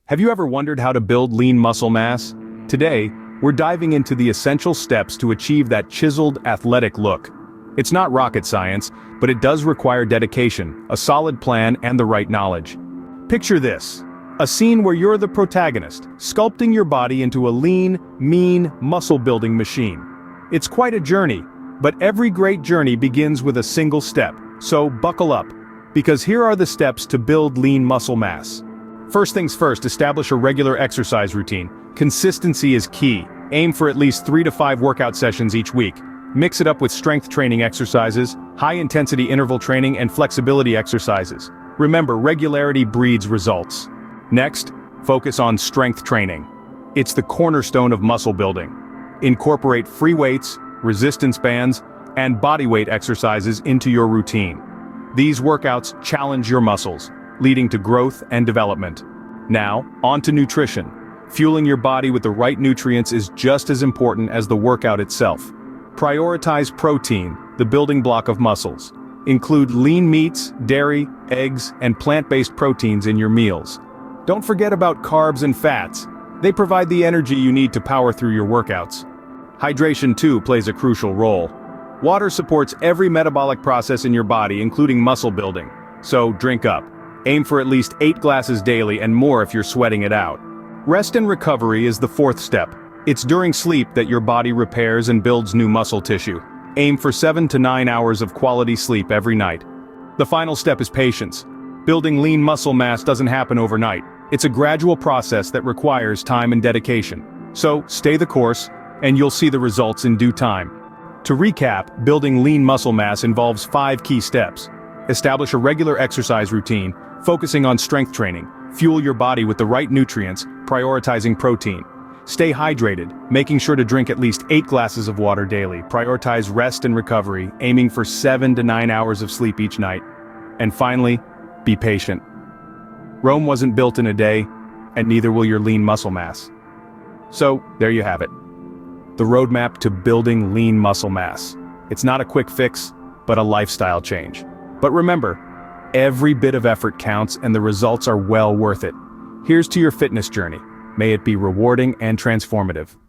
Have you ever wondered how to build lean muscle mass? Today, we're diving into the essential steps to achieve that chiseled, athletic look. It's not rocket science, but it does require dedication, a solid plan, and the right knowledge. Picture this: a scene where you're the protagonist, sculpting your body into a lean, mean, muscle-building machine. It's quite a journey, but every great journey begins with a single step, so buckle up, because here are the steps to build lean muscle mass. First things first, establish a regular exercise routine. Consistency is key. Aim for at least 3 to 5 workout sessions each week. Mix it up with strength training exercises, high-intensity interval training, and flexibility exercises. Remember, regularity breeds results. Next, focus on strength training. It's the cornerstone of muscle building. Incorporate free weights, resistance bands, and bodyweight exercises into your routine. These workouts challenge your muscles, leading to growth and development. Now, on to nutrition. Fueling your body with the right nutrients is just as important as the workout itself. Prioritize protein, the building block of muscles. Include lean meats, dairy, eggs, and plant-based proteins in your meals. Don't forget about carbs and fats. They provide the energy you need to power through your workouts. Hydration too plays a crucial role. Water supports every metabolic process in your body, including muscle building. So drink up. Aim for at least 8 glasses daily and more if you're sweating it out. Rest and recovery is the fourth step. It's during sleep that your body repairs and builds new muscle tissue. Aim for 7 to 9 hours of quality sleep every night. The final step is patience. Building lean muscle mass doesn't happen overnight. It's a gradual process that requires time and dedication. So, stay the course, and you'll see the results in due time. To recap, building lean muscle mass involves 5 key steps. Establish a regular exercise routine, focusing on strength training. Fuel your body with the right nutrients, prioritizing protein. Stay hydrated, making sure to drink at least 8 glasses of water daily. Prioritize rest and recovery, aiming for 7 to 9 hours of sleep each night. And finally, be patient. Rome wasn't built in a day, and neither will your lean muscle mass. So, there you have it. The roadmap to building lean muscle mass. It's not a quick fix, but a lifestyle change. But remember, every bit of effort counts and the results are well worth it. Here's to your fitness journey. May it be rewarding and transformative.